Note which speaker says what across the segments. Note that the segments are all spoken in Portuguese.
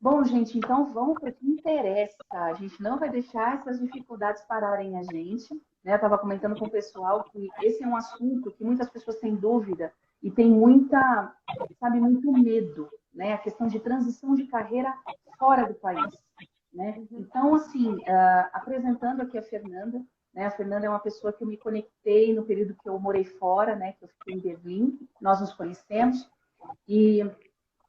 Speaker 1: Bom, gente, então vamos para o que interessa. A gente não vai deixar essas dificuldades pararem a gente, né? Eu estava comentando com o pessoal que esse é um assunto que muitas pessoas têm dúvida e tem muita, sabe, muito medo, né? A questão de transição de carreira fora do país, né? Então, assim, apresentando aqui a Fernanda, né? A Fernanda é uma pessoa que eu me conectei no período que eu morei fora, né? Que eu fiquei em Berlim, nós nos conhecemos e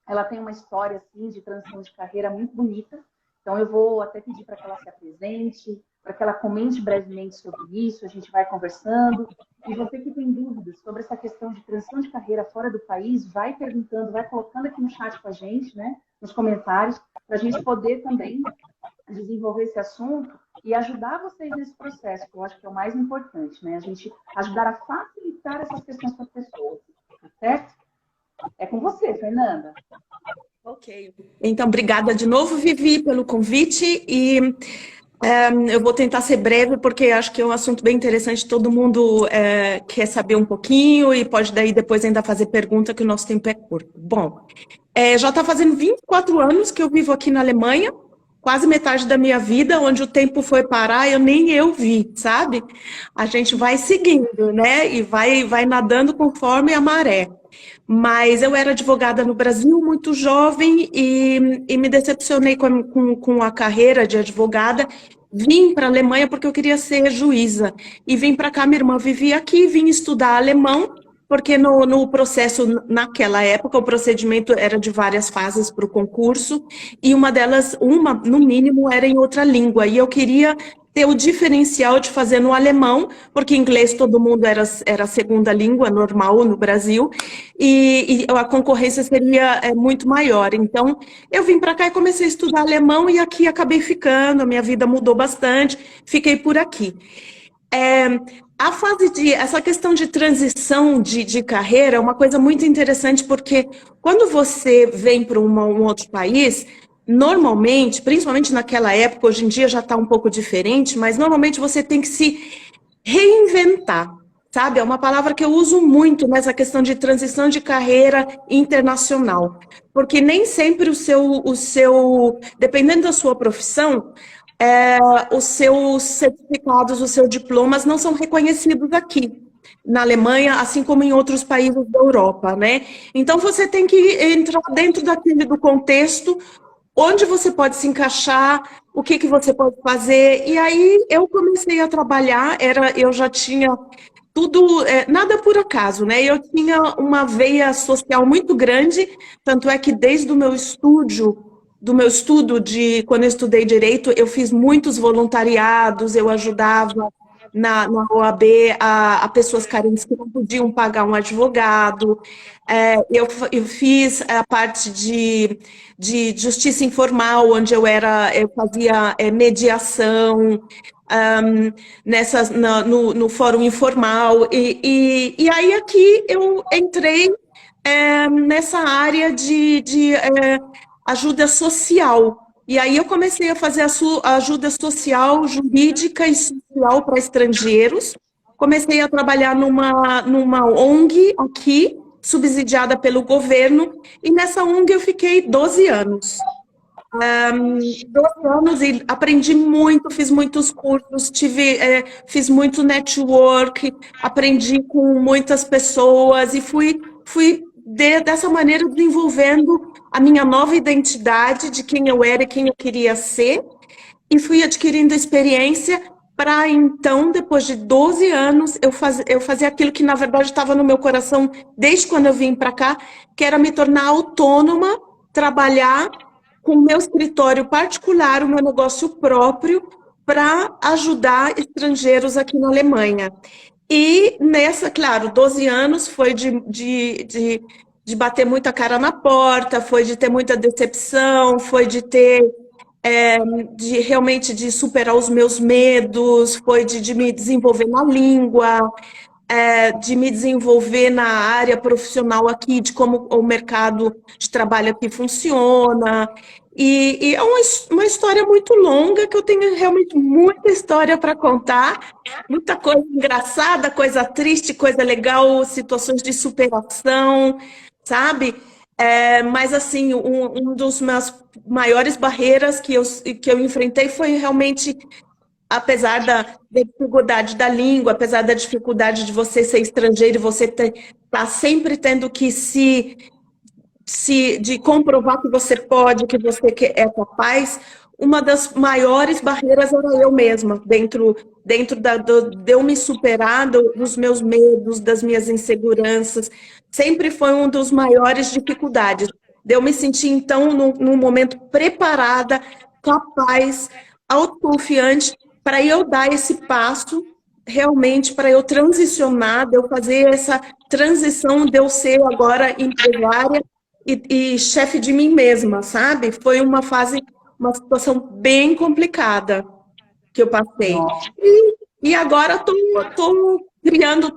Speaker 1: ela tem uma história assim de transição de carreira muito bonita. Então eu vou até pedir para que ela se apresente, para que ela comente brevemente sobre isso, a gente vai conversando. E você que tem dúvidas sobre essa questão de transição de carreira fora do país, vai perguntando, vai colocando aqui no chat com a gente, né, nos comentários, para a gente poder também desenvolver esse assunto e ajudar vocês nesse processo, que eu acho que é o mais importante, né? A gente ajudar a facilitar essas questões para as pessoas, tá certo? É com você, Fernanda.
Speaker 2: Ok. Então, obrigada de novo, Vivi, pelo convite e eu vou tentar ser breve porque acho que é um assunto bem interessante, todo mundo quer saber um pouquinho e pode daí depois ainda fazer pergunta que o nosso tempo é curto. Bom, já está fazendo 24 anos que eu vivo aqui na Alemanha, quase metade da minha vida, onde o tempo foi parar, nem eu vi, sabe? A gente vai seguindo, né? E vai nadando conforme a maré. Mas eu era advogada no Brasil, muito jovem, e me decepcionei com a carreira de advogada. Vim para a Alemanha porque eu queria ser juíza. E vim para cá, minha irmã vivia aqui, vim estudar alemão, porque no processo, naquela época, o procedimento era de várias fases para o concurso, e uma delas, no mínimo, era em outra língua. E eu queria ter o diferencial de fazer no alemão, porque inglês todo mundo era a segunda língua normal no Brasil, e a concorrência seria muito maior. Então, eu vim para cá e comecei a estudar alemão, e aqui acabei ficando, a minha vida mudou bastante, fiquei por aqui. Essa questão de transição de carreira é uma coisa muito interessante, porque quando você vem para um outro país, normalmente, principalmente naquela época, hoje em dia já está um pouco diferente, mas normalmente você tem que se reinventar, sabe? É uma palavra que eu uso muito nessa questão de transição de carreira internacional, porque nem sempre dependendo da sua profissão, os seus certificados, os seus diplomas não são reconhecidos aqui na Alemanha, assim como em outros países da Europa, né? Então você tem que entrar dentro do contexto onde você pode se encaixar, o que você pode fazer. E aí eu comecei a trabalhar, eu já tinha tudo, nada por acaso, né? Eu tinha uma veia social muito grande, tanto é que desde o meu estudo quando eu estudei Direito, eu fiz muitos voluntariados, eu ajudava na OAB a pessoas carentes que não podiam pagar um advogado, eu fiz a parte de justiça informal, onde eu fazia mediação, no fórum informal, e aí aqui eu entrei nessa área de ajuda social. E aí eu comecei a fazer a ajuda social, jurídica e social para estrangeiros. Comecei a trabalhar numa ONG aqui, subsidiada pelo governo, e nessa ONG eu fiquei 12 anos. 12 anos e aprendi muito, fiz muitos cursos, fiz muito network, aprendi com muitas pessoas e fui dessa maneira desenvolvendo a minha nova identidade de quem eu era e quem eu queria ser, e fui adquirindo experiência para então, depois de 12 anos, eu fazer aquilo que na verdade estava no meu coração desde quando eu vim para cá, que era me tornar autônoma, trabalhar com o meu escritório particular, o meu negócio próprio, para ajudar estrangeiros aqui na Alemanha. E claro, 12 anos foi de bater muita cara na porta, foi de ter muita decepção, foi realmente de superar os meus medos, foi de me desenvolver na língua, de me desenvolver na área profissional aqui, de como o mercado de trabalho aqui funciona. E é uma história muito longa, que eu tenho realmente muita história para contar, muita coisa engraçada, coisa triste, coisa legal, situações de superação, sabe? Mas, assim, um dos meus maiores barreiras que eu enfrentei foi realmente, apesar da dificuldade da língua, apesar da dificuldade de você ser estrangeiro, e você tá sempre tendo que de comprovar que você pode, que você é capaz, uma das maiores barreiras era eu mesma, dentro de eu me superar, dos meus medos, das minhas inseguranças, sempre foi um dos maiores dificuldades. De eu me sentir, então, num momento preparada, capaz, autoconfiante, para eu dar esse passo, realmente, para eu transicionar, de eu fazer essa transição, de eu ser agora empresária, e chefe de mim mesma, sabe? Foi uma situação bem complicada que eu passei.
Speaker 1: Nossa.
Speaker 2: E agora tô criando,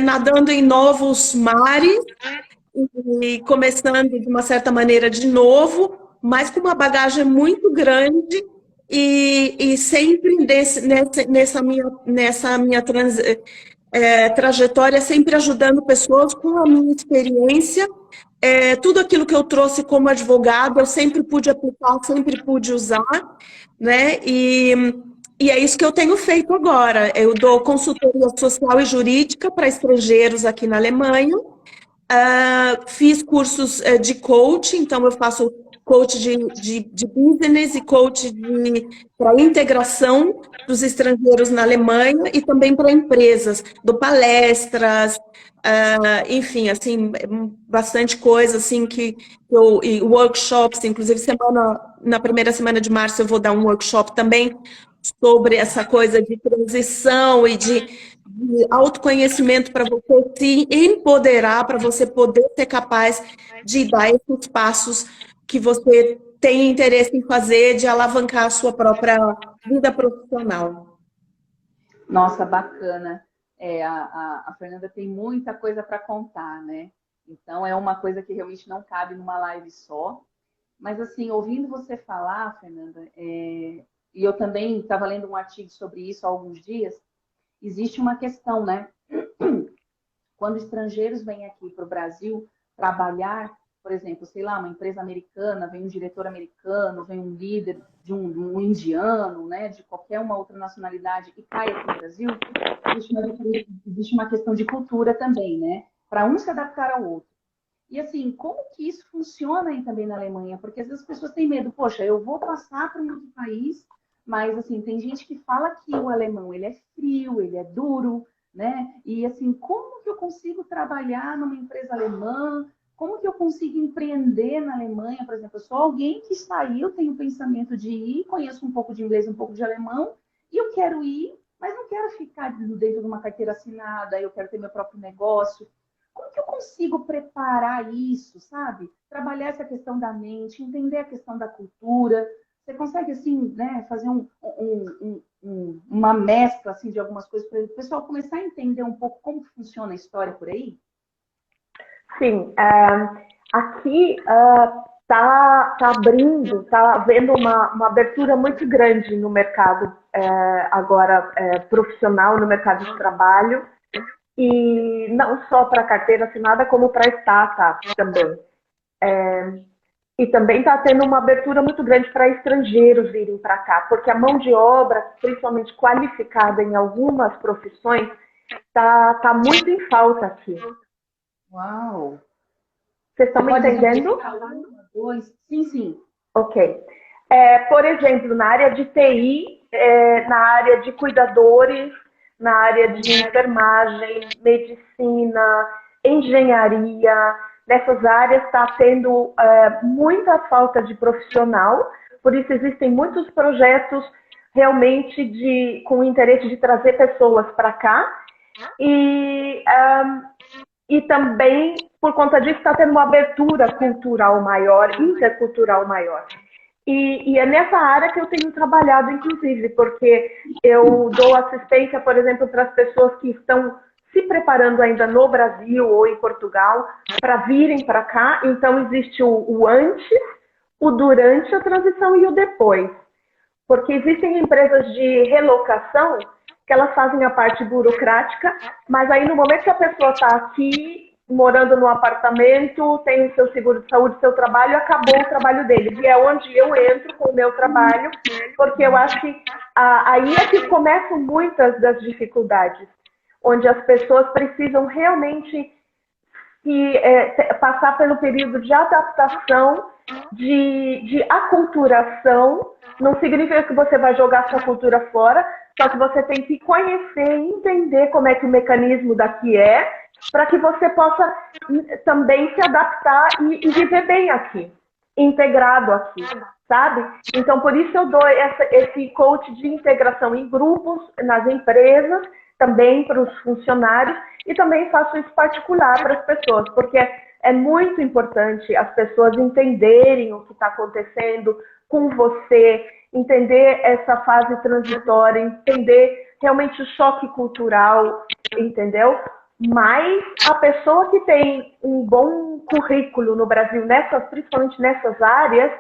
Speaker 2: nadando em novos mares e começando de uma certa maneira de novo, mas com uma bagagem muito grande e sempre nessa minha trajetória, sempre ajudando pessoas com a minha experiência. Tudo aquilo que eu trouxe como advogada, eu sempre pude aplicar, sempre pude usar, né? E é isso que eu tenho feito agora. Eu dou consultoria social e jurídica para estrangeiros aqui na Alemanha. Fiz cursos de coaching, então eu faço coach de business e coach para integração dos estrangeiros na Alemanha e também para empresas. Dou palestras, enfim, assim, bastante coisa, assim, e workshops, inclusive na primeira semana de março eu vou dar um workshop também sobre essa coisa de transição e de autoconhecimento para você se empoderar, para você poder ser capaz de dar esses passos que você tem interesse em fazer, de alavancar a sua própria vida profissional.
Speaker 1: Nossa, bacana. A Fernanda tem muita coisa para contar, né? Então, é uma coisa que realmente não cabe numa live só. Mas, assim, ouvindo você falar, Fernanda, e eu também estava lendo um artigo sobre isso há alguns dias, existe uma questão, né? Quando estrangeiros vêm aqui para o Brasil trabalhar, por exemplo, sei lá, uma empresa americana, vem um diretor americano, vem um líder de um indiano, né, de qualquer uma outra nacionalidade e cai aqui no Brasil, existe uma questão de cultura também, né? Para um se adaptar ao outro. E assim, como que isso funciona aí também na Alemanha? Porque às vezes as pessoas têm medo, poxa, eu vou passar para um outro país, mas assim, tem gente que fala que o alemão ele é frio, ele é duro, né? E assim, como que eu consigo trabalhar numa empresa alemã? Como que eu consigo empreender na Alemanha, por exemplo? Eu sou alguém que saiu, tenho o pensamento de ir, conheço um pouco de inglês, um pouco de alemão, e eu quero ir, mas não quero ficar dentro de uma carteira assinada, eu quero ter meu próprio negócio. Como que eu consigo preparar isso, sabe? Trabalhar essa questão da mente, entender a questão da cultura. Você consegue, assim, né, fazer uma mescla assim, de algumas coisas para o pessoal começar a entender um pouco como funciona a história por aí?
Speaker 3: Sim, aqui está abrindo, está havendo uma abertura muito grande no mercado agora profissional, no mercado de trabalho, e não só para carteira assinada, como para startups também. E também está tendo uma abertura muito grande para estrangeiros virem para cá, porque a mão de obra, principalmente qualificada em algumas profissões, está muito em falta aqui.
Speaker 1: Uau!
Speaker 3: Vocês estão me entendendo?
Speaker 1: Sim, sim.
Speaker 3: Ok. Por exemplo, na área de TI, na área de cuidadores, na área de enfermagem, medicina, engenharia, nessas áreas está tendo muita falta de profissional, por isso existem muitos projetos realmente com o interesse de trazer pessoas para cá, e também, por conta disso, está tendo uma abertura cultural maior, intercultural maior. E é nessa área que eu tenho trabalhado, inclusive, porque eu dou assistência, por exemplo, para as pessoas que estão se preparando ainda no Brasil ou em Portugal para virem para cá. Então, existe o antes, o durante a transição e o depois. Porque existem empresas de relocação que elas fazem a parte burocrática, mas aí no momento que a pessoa está aqui, morando num apartamento, tem o seu seguro de saúde, seu trabalho, acabou o trabalho deles. E é onde eu entro com o meu trabalho, porque eu acho que aí é que começam muitas das dificuldades, onde as pessoas precisam realmente passar pelo período de adaptação, de aculturação. Não significa que você vai jogar sua cultura fora, só que você tem que conhecer e entender como é que o mecanismo daqui é, para que você possa também se adaptar e viver bem aqui, integrado aqui, sabe? Então, por isso eu dou esse coach de integração em grupos, nas empresas, também para os funcionários, e também faço isso particular para as pessoas, porque é muito importante as pessoas entenderem o que está acontecendo com você, entender essa fase transitória, entender realmente o choque cultural, entendeu? Mas a pessoa que tem um bom currículo no Brasil, principalmente nessas áreas,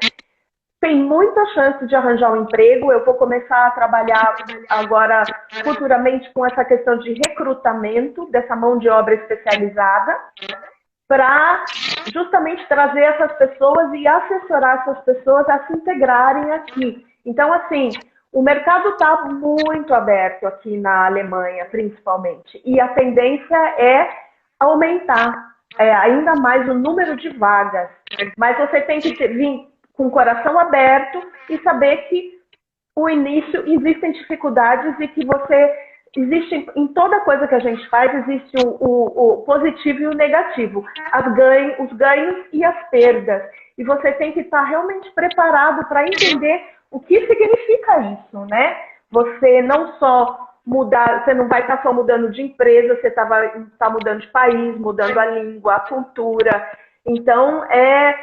Speaker 3: tem muita chance de arranjar um emprego. Eu vou começar a trabalhar agora futuramente com essa questão de recrutamento dessa mão de obra especializada, para justamente trazer essas pessoas e assessorar essas pessoas a se integrarem aqui. Então, assim, o mercado está muito aberto aqui na Alemanha, principalmente, e a tendência é aumentar ainda mais o número de vagas. Mas você tem que vir com o coração aberto e saber que o início existem dificuldades e que existe em toda coisa que a gente faz, existe o positivo e o negativo, os ganhos e as perdas. E você tem que estar realmente preparado para entender o que significa isso, né? Você não só mudar, você não vai estar só mudando de empresa, você está mudando de país, mudando a língua, a cultura. Então, é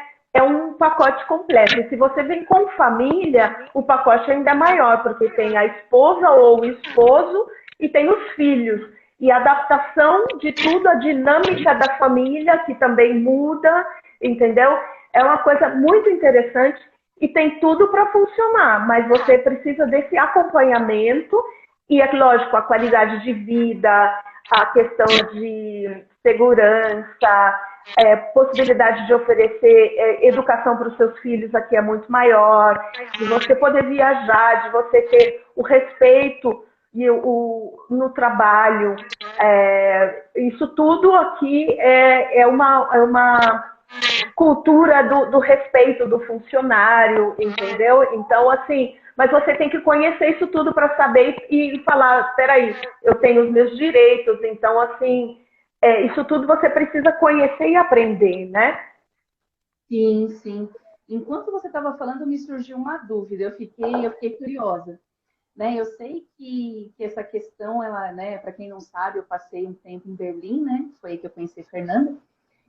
Speaker 3: um pacote completo. E se você vem com família, o pacote ainda é maior, porque tem a esposa ou o esposo e tem os filhos. E a adaptação de tudo, a dinâmica da família, que também muda, entendeu? É uma coisa muito interessante e tem tudo para funcionar, mas você precisa desse acompanhamento e, é lógico, a qualidade de vida, a questão de segurança, possibilidade de oferecer educação para os seus filhos aqui é muito maior, de você poder viajar, de você ter o respeito no trabalho. Isso tudo aqui é uma cultura do respeito do funcionário, entendeu? Então, assim, mas você tem que conhecer isso tudo para saber e falar, espera aí, eu tenho os meus direitos, então, assim, isso tudo você precisa conhecer e aprender, né?
Speaker 1: Sim, sim. Enquanto você estava falando, me surgiu uma dúvida, eu fiquei curiosa. Né, eu sei que essa questão, ela, né, para quem não sabe, eu passei um tempo em Berlim, né? Foi aí que eu conheci a Fernanda.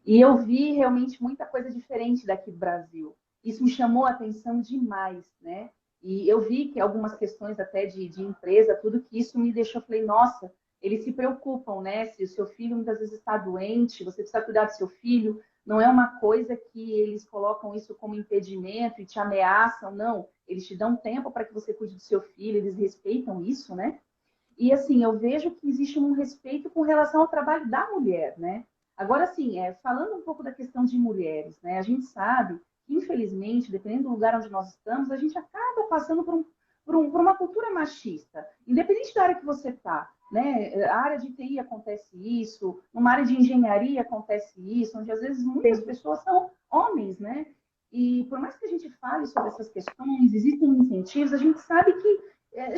Speaker 1: E eu vi realmente muita coisa diferente daqui do Brasil. Isso me chamou a atenção demais, né? E eu vi que algumas questões até de empresa, tudo que isso me deixou, falei, nossa, eles se preocupam, né? Se o seu filho muitas vezes está doente, você precisa cuidar do seu filho. Não é uma coisa que eles colocam isso como impedimento e te ameaçam, não. Eles te dão tempo para que você cuide do seu filho, eles respeitam isso, né? E assim, eu vejo que existe um respeito com relação ao trabalho da mulher, né? Agora, assim, falando um pouco da questão de mulheres, né? A gente sabe que, infelizmente, dependendo do lugar onde nós estamos, a gente acaba passando por uma cultura machista, independente da área que você está, né? A área de TI acontece isso, numa área de engenharia acontece isso, onde às vezes muitas pessoas são homens, né? E por mais que a gente fale sobre essas questões, existem incentivos, a gente sabe que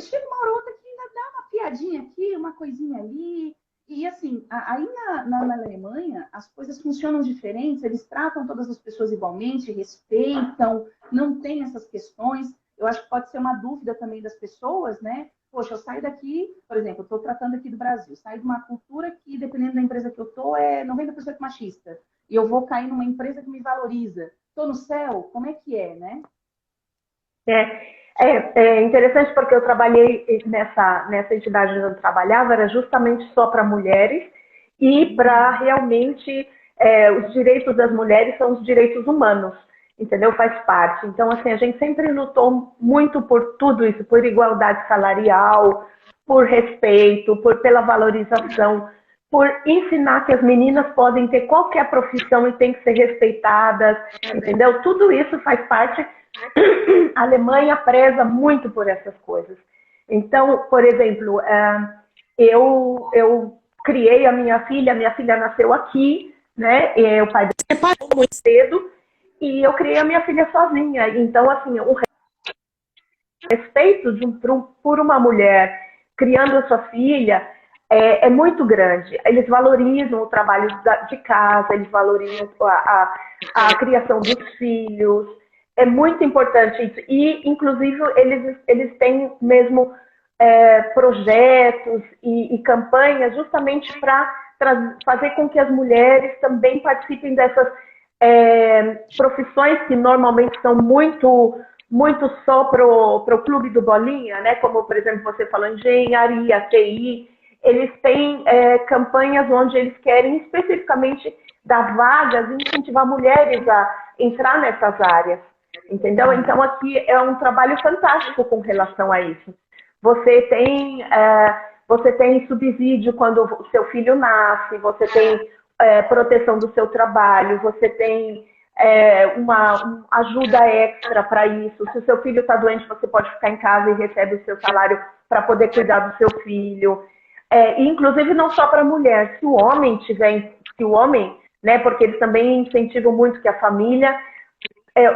Speaker 1: chega uma hora ou outra que ainda dá uma piadinha aqui, uma coisinha ali. E assim, aí na Alemanha, as coisas funcionam diferentes, eles tratam todas as pessoas igualmente, respeitam, não tem essas questões. Eu acho que pode ser uma dúvida também das pessoas, né? Poxa, eu saio daqui, por exemplo, eu estou tratando aqui do Brasil, saio de uma cultura que, dependendo da empresa que eu estou, é 90% machista. E eu vou cair numa empresa que me valoriza. Estou no céu? Como é que é, né?
Speaker 3: É interessante porque eu trabalhei nessa entidade onde eu trabalhava, era justamente só para mulheres e para realmente os direitos das mulheres são os direitos humanos, entendeu? Faz parte. Então, assim, a gente sempre lutou muito por tudo isso, por igualdade salarial, por respeito, pela valorização por ensinar que as meninas podem ter qualquer profissão e têm que ser respeitadas, entendeu? Tudo isso faz parte. A Alemanha preza muito por essas coisas. Então, por exemplo, eu criei a minha filha nasceu aqui, né? E o pai dela separou muito cedo e eu criei a minha filha sozinha. Então, assim, o respeito por uma mulher criando a sua filha é muito grande. Eles valorizam o trabalho de casa, eles valorizam a criação dos filhos. É muito importante isso. E, inclusive, eles têm mesmo projetos e campanhas justamente para fazer com que as mulheres também participem dessas profissões que normalmente são muito só pro clube do bolinha, né? Como, por exemplo, você falou, engenharia, TI. Eles têm campanhas onde eles querem especificamente dar vagas e incentivar mulheres a entrar nessas áreas, entendeu? Então, aqui é um trabalho fantástico com relação a isso. Você tem subsídio quando o seu filho nasce, você tem proteção do seu trabalho, você tem uma ajuda extra para isso. Se o seu filho está doente, você pode ficar em casa e recebe o seu salário para poder cuidar do seu filho. Inclusive, não só para a mulher. Se o homem, né, porque eles também incentivam muito que a família,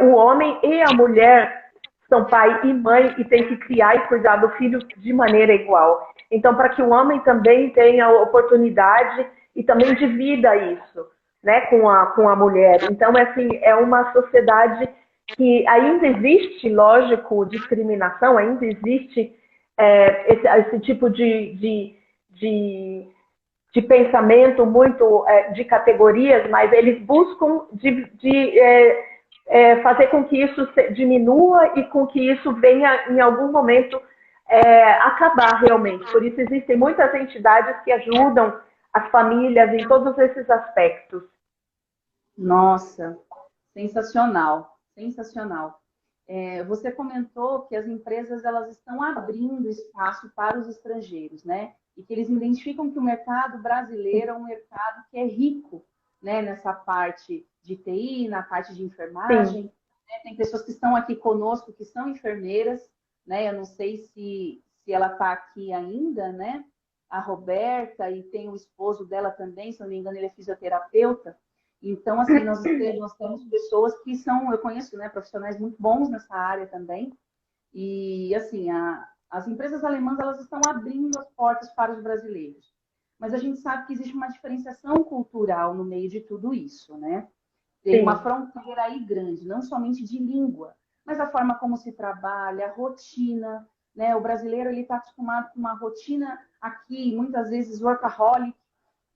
Speaker 3: o homem e a mulher são pai e mãe e tem que criar e cuidar do filho de maneira igual. Então, para que o homem também tenha oportunidade e também divida isso, né, com a mulher. Então, assim, é uma sociedade que ainda existe, lógico, discriminação, ainda existe esse tipo de pensamento muito de categorias, mas eles buscam fazer com que isso diminua e com que isso venha, em algum momento, acabar realmente. Por isso, existem muitas entidades que ajudam as famílias em todos esses aspectos.
Speaker 1: Nossa, sensacional, sensacional. Você comentou que as empresas elas estão abrindo espaço para os estrangeiros, né? E que eles identificam que o mercado brasileiro é um mercado que é rico, né? Nessa parte de TI, na parte de enfermagem. Né? Tem pessoas que estão aqui conosco que são enfermeiras, né? Eu não sei se ela está aqui ainda, né? A Roberta, e tem o esposo dela também, se não me engano, ele é fisioterapeuta. Então, assim, nós temos pessoas que são, eu conheço, né, profissionais muito bons nessa área também. E, assim, as empresas alemãs, elas estão abrindo as portas para os brasileiros. Mas a gente sabe que existe uma diferenciação cultural no meio de tudo isso, né? Tem uma fronteira aí grande, não somente de língua, mas a forma como se trabalha, a rotina, né? O brasileiro, ele está acostumado com uma rotina aqui, muitas vezes workaholic,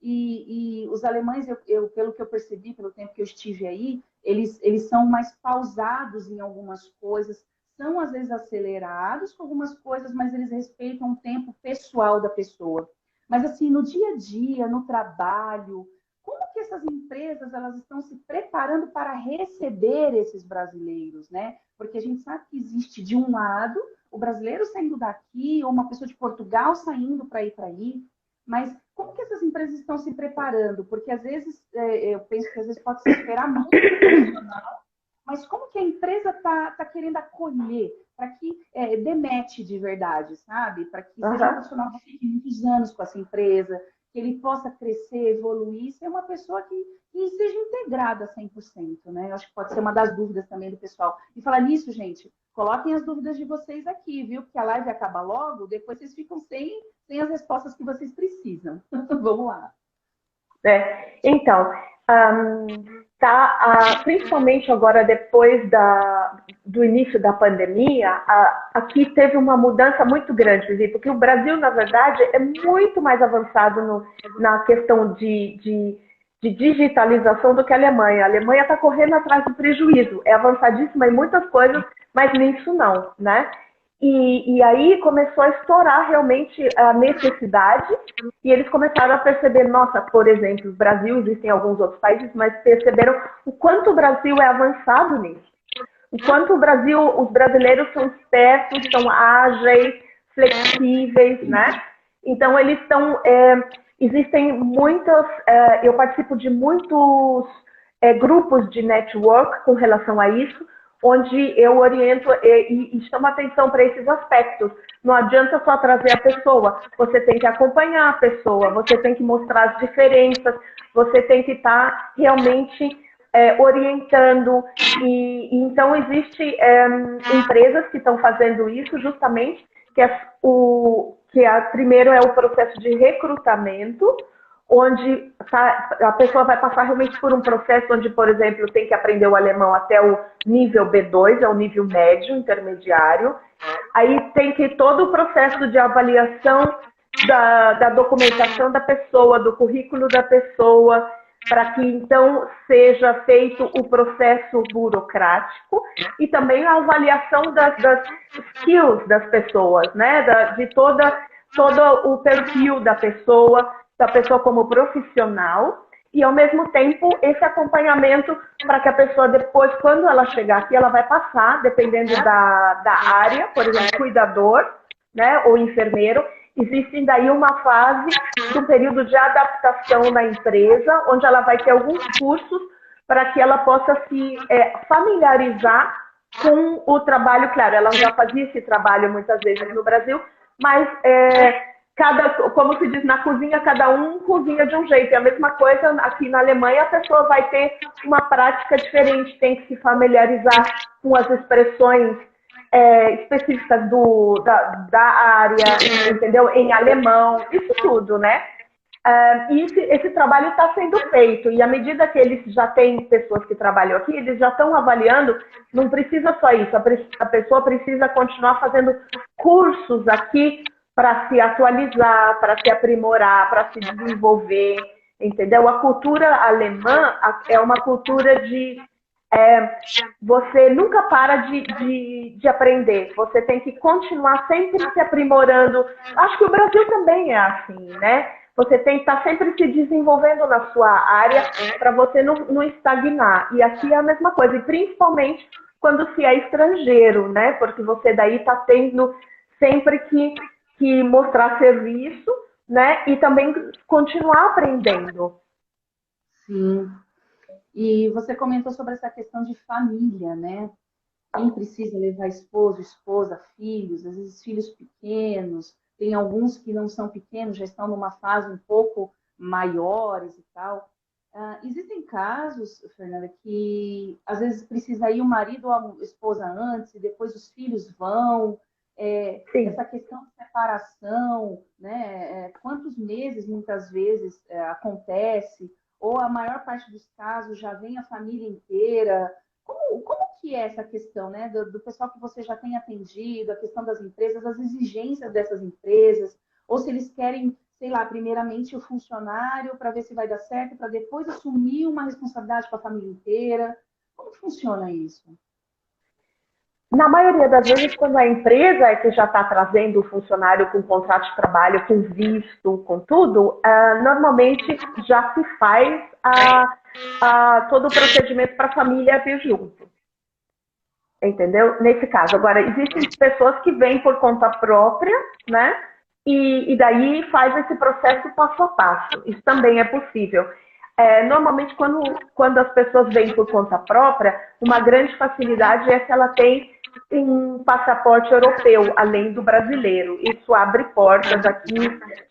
Speaker 1: e os alemães, pelo que eu percebi, pelo tempo que eu estive aí, eles são mais pausados em algumas coisas, são às vezes acelerados com algumas coisas, mas eles respeitam o tempo pessoal da pessoa. Mas assim, no dia a dia, no trabalho, como que essas empresas elas estão se preparando para receber esses brasileiros, né? Porque a gente sabe que existe, de um lado, o brasileiro saindo daqui, ou uma pessoa de Portugal saindo para ir para aí, mas como que essas empresas estão se preparando? Porque às vezes, eu penso que às vezes pode se esperar muito do profissional, mas como que a empresa está querendo acolher para que demete de verdade, sabe? Para que seja um profissional que fique muitos anos com essa empresa, que ele possa crescer, evoluir, ser uma pessoa que seja integrada 100%, né? Eu acho que pode ser uma das dúvidas também do pessoal. E falar nisso, gente, coloquem as dúvidas de vocês aqui, viu? Porque a live acaba logo, depois vocês ficam sem as respostas que vocês precisam. Vamos lá.
Speaker 3: Então, principalmente agora, depois do início da pandemia, aqui teve uma mudança muito grande, Vivi, porque o Brasil, na verdade, é muito mais avançado na questão de digitalização do que a Alemanha. A Alemanha está correndo atrás do prejuízo, é avançadíssima em muitas coisas, mas nisso não, né? E aí começou a estourar realmente a necessidade e eles começaram a perceber, nossa, por exemplo, o Brasil, existem alguns outros países, mas perceberam o quanto o Brasil é avançado nisso. O quanto os brasileiros são espertos, são ágeis, flexíveis, né? Então, eles estão existem muitas, eu participo de muitos grupos de network com relação a isso, onde eu oriento e chamo atenção para esses aspectos. Não adianta só trazer a pessoa, você tem que acompanhar a pessoa, você tem que mostrar as diferenças, você tem que estar realmente orientando. E então, existem empresas que estão fazendo isso justamente, primeiro é o processo de recrutamento, onde a pessoa vai passar realmente por um processo onde, por exemplo, tem que aprender o alemão até o nível B2, é o nível médio, intermediário. Aí tem que todo o processo de avaliação da documentação da pessoa, do currículo da pessoa, para que então seja feito o processo burocrático e também a avaliação das skills das pessoas, né? De todo o perfil da pessoa como profissional, e ao mesmo tempo esse acompanhamento para que a pessoa depois, quando ela chegar aqui, ela vai passar, dependendo da área, por exemplo, cuidador, né, ou enfermeiro. Existe daí uma fase do período de adaptação na empresa, onde ela vai ter alguns cursos para que ela possa se familiarizar com o trabalho. Claro, ela já fazia esse trabalho muitas vezes no Brasil, mas como se diz na cozinha, cada um cozinha de um jeito. É a mesma coisa aqui na Alemanha, a pessoa vai ter uma prática diferente, tem que se familiarizar com as expressões específicas da área, entendeu? Em alemão, isso tudo, né? E esse trabalho está sendo feito, e à medida que eles já têm pessoas que trabalham aqui, eles já estão avaliando, não precisa só isso, a pessoa precisa continuar fazendo cursos aqui para se atualizar, para se aprimorar, para se desenvolver, entendeu? A cultura alemã é uma cultura de... você nunca para de aprender, você tem que continuar sempre se aprimorando. Acho que o Brasil também é assim, né? Você tem que estar sempre se desenvolvendo na sua área para você não estagnar. E aqui é a mesma coisa, e principalmente quando se é estrangeiro, né? Porque você daí está tendo sempre que mostrar serviço, né? E também continuar aprendendo.
Speaker 1: Sim. E você comentou sobre essa questão de família, né? Quem precisa levar esposo, esposa, filhos, às vezes filhos pequenos, tem alguns que não são pequenos, já estão numa fase um pouco maiores e tal. Existem casos, Fernanda, que às vezes precisa ir o marido ou a esposa antes e depois os filhos vão. Essa questão de separação, né? Quantos meses muitas vezes acontece, ou a maior parte dos casos já vem a família inteira. Como que é essa questão, né? Do pessoal que você já tem atendido, a questão das empresas, as exigências dessas empresas, ou se eles querem, sei lá, primeiramente o funcionário para ver se vai dar certo, para depois assumir uma responsabilidade para a família inteira. Como funciona isso?
Speaker 3: Na maioria das vezes, quando a empresa é que já está trazendo o funcionário com contrato de trabalho, com visto, com tudo, normalmente já se faz todo o procedimento para a família vir junto. Entendeu? Nesse caso. Agora, existem pessoas que vêm por conta própria, né? E daí faz esse processo passo a passo. Isso também é possível. Normalmente, quando as pessoas vêm por conta própria, uma grande facilidade é que ela tem um passaporte europeu, além do brasileiro. Isso abre portas aqui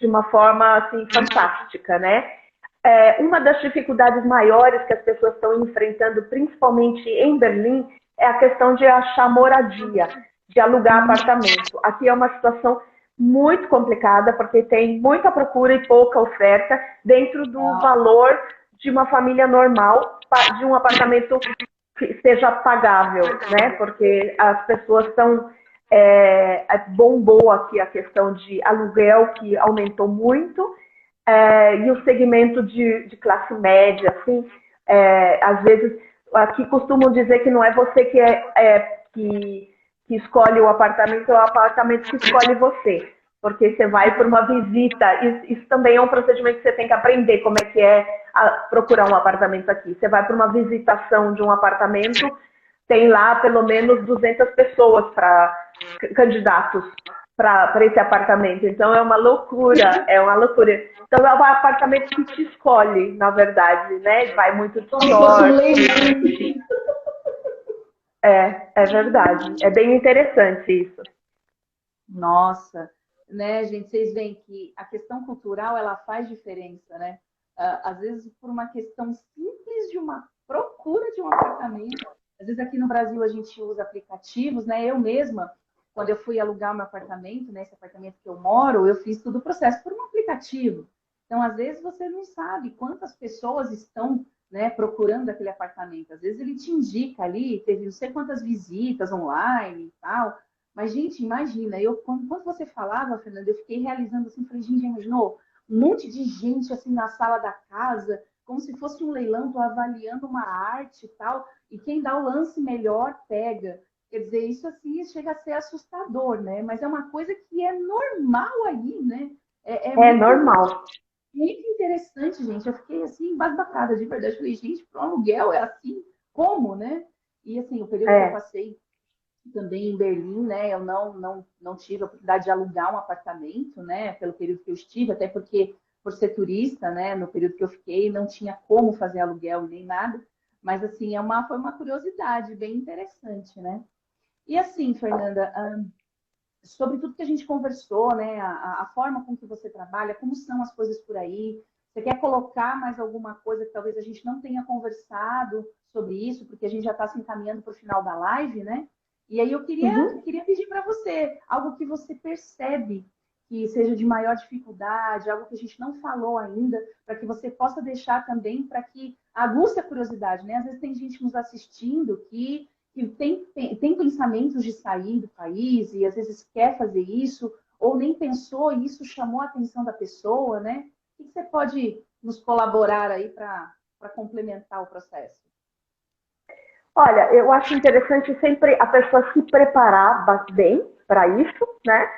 Speaker 3: de uma forma assim, fantástica, né? Uma das dificuldades maiores que as pessoas estão enfrentando, principalmente em Berlim, é a questão de achar moradia, de alugar apartamento. Aqui é uma situação muito complicada, porque tem muita procura e pouca oferta dentro do valor de uma família normal, de um apartamento que seja pagável, né? Porque as pessoas estão... bombou aqui a questão de aluguel, que aumentou muito, e o segmento de classe média, assim, às vezes, aqui costumam dizer que não é você que escolhe o apartamento, é o apartamento que escolhe você. Porque você vai por uma visita, isso também é um procedimento que você tem que aprender como é que procurar um apartamento aqui. Você vai por uma visitação de um apartamento, tem lá pelo menos 200 pessoas candidatos para esse apartamento. Então é uma loucura, é uma loucura. Então é um apartamento que te escolhe, na verdade, né? Vai muito de sorte. É verdade. É bem interessante isso.
Speaker 1: Nossa, né, gente, vocês veem que a questão cultural, ela faz diferença, né? Às vezes por uma questão simples de uma procura de um apartamento. Às vezes aqui no Brasil a gente usa aplicativos, né? Eu mesma, quando eu fui alugar o meu apartamento, né, esse apartamento que eu moro, eu fiz todo o processo por um aplicativo. Então, às vezes você não sabe quantas pessoas estão, né, procurando aquele apartamento. Às vezes ele te indica ali, teve não sei quantas visitas online e tal. Mas, gente, imagina, quando você falava, Fernanda, eu fiquei realizando assim, falei, gente, imaginou? Um monte de gente assim na sala da casa, como se fosse um leilão, tô avaliando uma arte e tal, e quem dá o lance melhor pega. Quer dizer, isso assim chega a ser assustador, né? Mas é uma coisa que é normal aí, né?
Speaker 3: É normal.
Speaker 1: Muito interessante, gente. Eu fiquei assim, embasbacada, de verdade. Eu falei, gente, para um aluguel é assim? Como, né? E assim, o período que eu passei também em Berlim, né? Eu não tive a oportunidade de alugar um apartamento, né? Pelo período que eu estive, até porque, por ser turista, né? No período que eu fiquei, não tinha como fazer aluguel nem nada. Mas, assim, foi uma curiosidade bem interessante, né? E assim, Fernanda, sobre tudo que a gente conversou, né? A forma com que você trabalha, como são as coisas por aí. Você quer colocar mais alguma coisa que talvez a gente não tenha conversado sobre isso, porque a gente já está se encaminhando para o final da live, né? E aí eu queria pedir para você algo que você percebe que seja de maior dificuldade, algo que a gente não falou ainda, para que você possa deixar também para que aguce a curiosidade, né? Às vezes tem gente nos assistindo que tem pensamentos de sair do país e às vezes quer fazer isso, ou nem pensou e isso chamou a atenção da pessoa, né? O que você pode nos colaborar aí para complementar o processo?
Speaker 3: Olha, eu acho interessante sempre a pessoa se preparar bem para isso, né?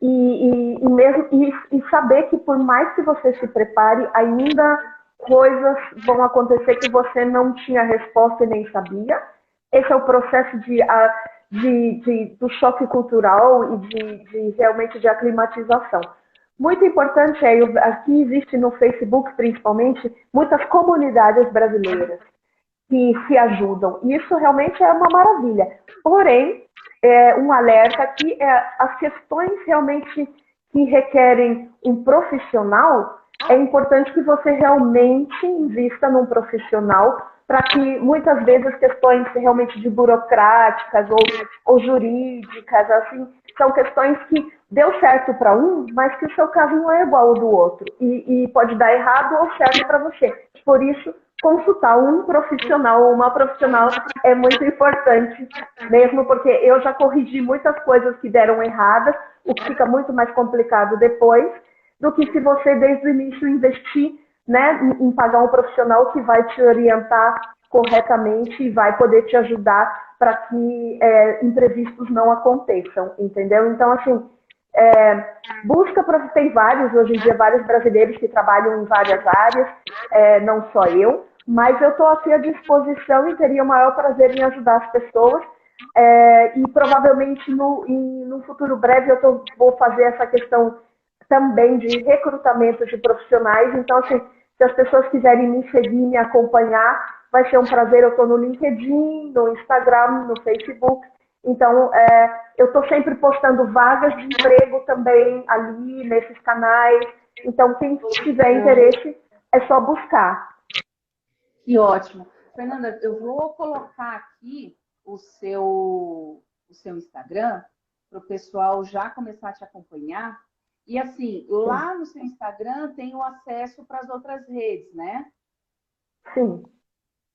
Speaker 3: E saber que por mais que você se prepare, ainda coisas vão acontecer que você não tinha resposta e nem sabia. Esse é o processo do choque cultural e realmente de aclimatização. Muito importante aqui existe no Facebook, principalmente, muitas comunidades brasileiras que se ajudam. E isso realmente é uma maravilha. Porém, um alerta que as questões realmente que requerem um profissional, é importante que você realmente invista num profissional para que muitas vezes questões realmente de burocráticas ou jurídicas, assim, são questões que deu certo para um, mas que o seu caso não é igual ao do outro. E pode dar errado ou certo para você. Por isso, consultar um profissional ou uma profissional é muito importante, mesmo porque eu já corrigi muitas coisas que deram erradas, o que fica muito mais complicado depois, do que se você desde o início investir, né, em pagar um profissional que vai te orientar corretamente e vai poder te ajudar para que imprevistos não aconteçam, entendeu? Então, assim, tem vários, hoje em dia, vários brasileiros que trabalham em várias áreas, não só eu, mas eu estou aqui à disposição e teria o maior prazer em ajudar as pessoas. E provavelmente no futuro breve vou fazer essa questão também de recrutamento de profissionais. Então, assim, se as pessoas quiserem me seguir, me acompanhar, vai ser um prazer. Eu estou no LinkedIn, no Instagram, no Facebook. Então, eu estou sempre postando vagas de emprego também ali nesses canais. Então, quem tiver interesse, é só buscar.
Speaker 1: Que ótimo. Fernanda, eu vou colocar aqui o seu Instagram para o pessoal já começar a te acompanhar. E assim, lá no seu Instagram tem o acesso para as outras redes, né?
Speaker 3: Sim.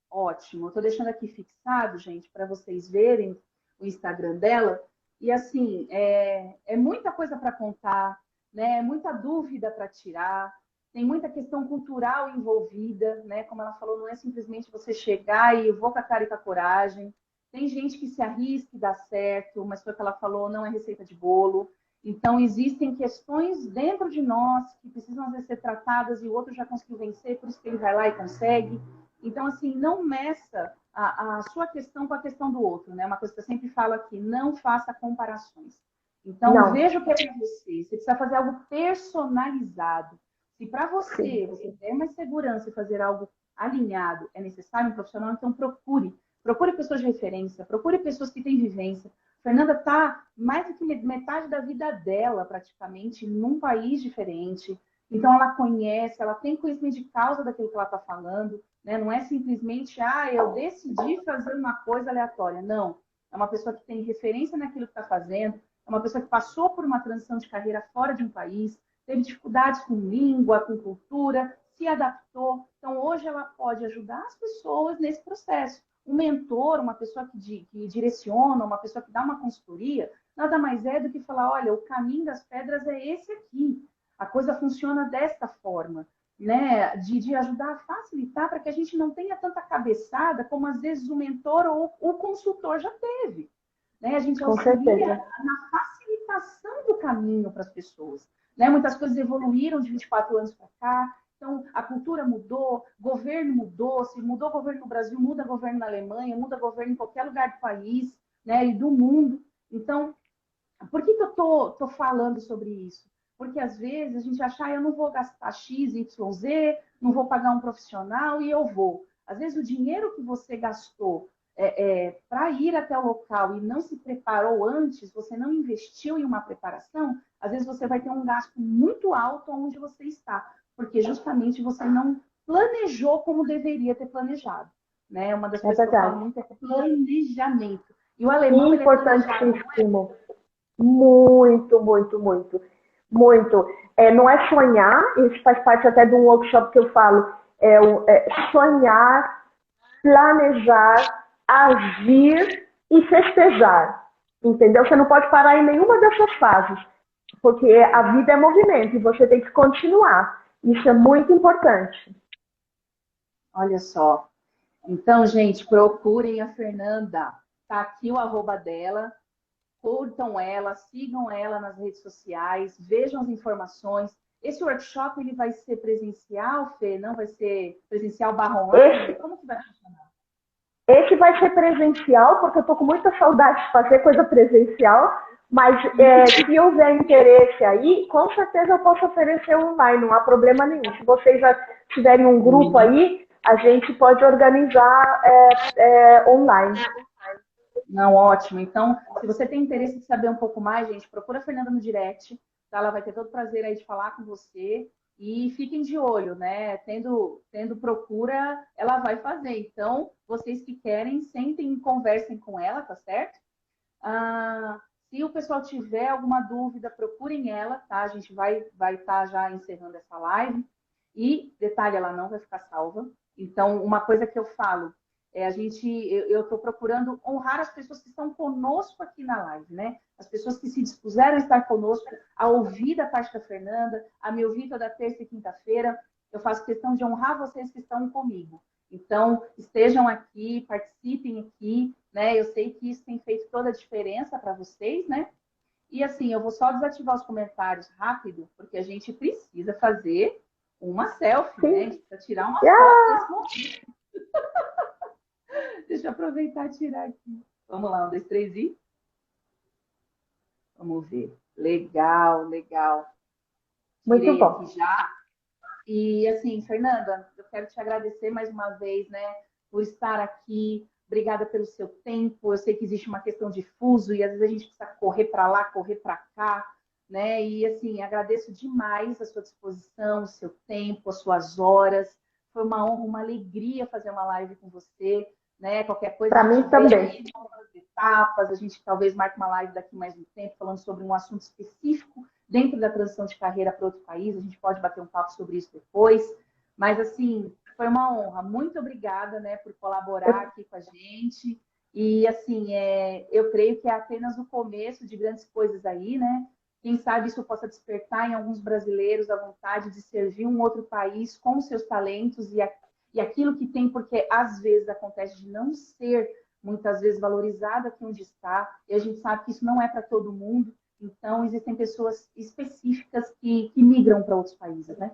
Speaker 1: Ótimo. Estou deixando aqui fixado, gente, para vocês verem o Instagram dela. E assim, é muita coisa para contar, né? É muita dúvida para tirar. Tem muita questão cultural envolvida, né? Como ela falou, não é simplesmente você chegar e eu vou com a cara e com a coragem. Tem gente que se arrisca e dá certo, mas foi o que ela falou, não é receita de bolo. Então, existem questões dentro de nós que precisam às vezes ser tratadas e o outro já conseguiu vencer, por isso que ele vai lá e consegue. Então, assim, não meça a sua questão com a questão do outro, né? Uma coisa que eu sempre falo aqui, não faça comparações. Então,
Speaker 3: Não.
Speaker 1: veja o que é para você. Você precisa fazer algo personalizado. Se para você, você ter mais segurança e fazer algo alinhado é necessário um profissional, então procure. Procure pessoas de referência, procure pessoas que têm vivência. Fernanda está mais do que metade da vida dela, praticamente, num país diferente. Então, ela conhece, ela tem conhecimento de causa daquilo que ela está falando, né? Não é simplesmente, eu decidi fazer uma coisa aleatória. Não. É uma pessoa que tem referência naquilo que está fazendo, é uma pessoa que passou por uma transição de carreira fora de um país, teve dificuldades com língua, com cultura, se adaptou. Então, hoje ela pode ajudar as pessoas nesse processo. Um mentor, uma pessoa que direciona, uma pessoa que dá uma consultoria, nada mais é do que falar, olha, o caminho das pedras é esse aqui. A coisa funciona desta forma, né? De ajudar a facilitar para que a gente não tenha tanta cabeçada como às vezes o mentor ou o consultor já teve. Né? A gente auxilia na facilitação do caminho para as pessoas. Né? Muitas coisas evoluíram de 24 anos para cá, então a cultura mudou, governo mudou, se mudou governo no Brasil, muda governo na Alemanha, muda governo em qualquer lugar do país, né? E do mundo. Então, por que eu estou falando sobre isso? Porque às vezes a gente acha, eu não vou gastar X, Y, Z, não vou pagar um profissional e eu vou. Às vezes o dinheiro que você gastou para ir até o local e não se preparou antes, você não investiu em uma preparação, às vezes você vai ter um gasto muito alto onde você está, porque justamente você não planejou como deveria ter planejado. Né? Uma das coisas que eu falo muito é planejamento. E o alemão,
Speaker 3: importantíssimo. Muito, muito, muito. Muito. Não é sonhar, isso faz parte até de um workshop que eu falo, sonhar, planejar, agir e festejar. Entendeu? Você não pode parar em nenhuma dessas fases, porque a vida é movimento e você tem que continuar. Isso é muito importante.
Speaker 1: Olha só. Então, gente, procurem a Fernanda. Tá aqui o @ dela. Curtam ela, sigam ela nas redes sociais, vejam as informações. Esse workshop ele vai ser presencial, Fê? Não vai ser presencial /online? Como que vai funcionar?
Speaker 3: Esse vai ser presencial, porque eu estou com muita saudade de fazer coisa presencial, mas se houver interesse aí, com certeza eu posso oferecer online, não há problema nenhum. Se vocês já tiverem um grupo aí, a gente pode organizar online.
Speaker 1: Não, ótimo. Então, se você tem interesse em saber um pouco mais, gente, procura a Fernanda no direct, tá? Ela vai ter todo o prazer aí de falar com você. E fiquem de olho, né? Tendo procura, ela vai fazer. Então, vocês que querem, sentem e conversem com ela, tá certo? Se o pessoal tiver alguma dúvida, procurem ela, tá? A gente vai estar já encerrando essa live. E, detalhe, ela não vai ficar salva. Então, uma coisa que eu falo, eu estou procurando honrar as pessoas que estão conosco aqui na live, né? As pessoas que se dispuseram a estar conosco, a ouvir da parte da Fernanda, a me ouvir toda terça e quinta-feira. Eu faço questão de honrar vocês que estão comigo. Então, estejam aqui, participem aqui, né? Eu sei que isso tem feito toda a diferença para vocês, né? E assim, eu vou só desativar os comentários rápido, porque a gente precisa fazer uma selfie, né? A gente precisa tirar uma foto desse momento. Deixa eu aproveitar e tirar aqui. Vamos lá, 1, 2, 3 e... Vamos ver. Legal, legal.
Speaker 3: Muito
Speaker 1: Tirei
Speaker 3: bom.
Speaker 1: Aqui já. E assim, Fernanda, eu quero te agradecer mais uma vez, né, por estar aqui. Obrigada pelo seu tempo. Eu sei que existe uma questão de fuso e às vezes a gente precisa correr para lá, correr para cá, né? E assim, agradeço demais a sua disposição, o seu tempo, as suas horas. Foi uma honra, uma alegria fazer uma live com você. Né? Qualquer coisa.
Speaker 3: Para mim também.
Speaker 1: Etapas, a gente talvez marque uma live daqui mais um tempo falando sobre um assunto específico dentro da transição de carreira para outro país. A gente pode bater um papo sobre isso depois. Mas, assim, foi uma honra. Muito obrigada, né, por colaborar aqui com a gente. E, assim, eu creio que é apenas o começo de grandes coisas aí, né? Quem sabe isso possa despertar em alguns brasileiros a vontade de servir um outro país com os seus talentos e aquilo que tem, porque às vezes acontece de não ser muitas vezes valorizado aqui onde está, e a gente sabe que isso não é para todo mundo, então existem pessoas específicas que migram para outros países, né?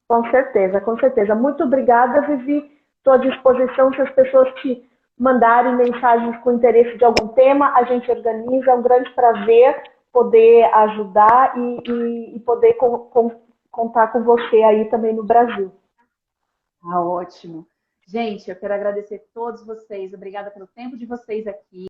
Speaker 3: Com certeza, com certeza. Muito obrigada, Vivi. Estou à disposição se as pessoas te mandarem mensagens com interesse de algum tema, a gente organiza, é um grande prazer poder ajudar e poder contar com você aí também no Brasil.
Speaker 1: Ah, ótimo. Gente, eu quero agradecer a todos vocês. Obrigada pelo tempo de vocês aqui.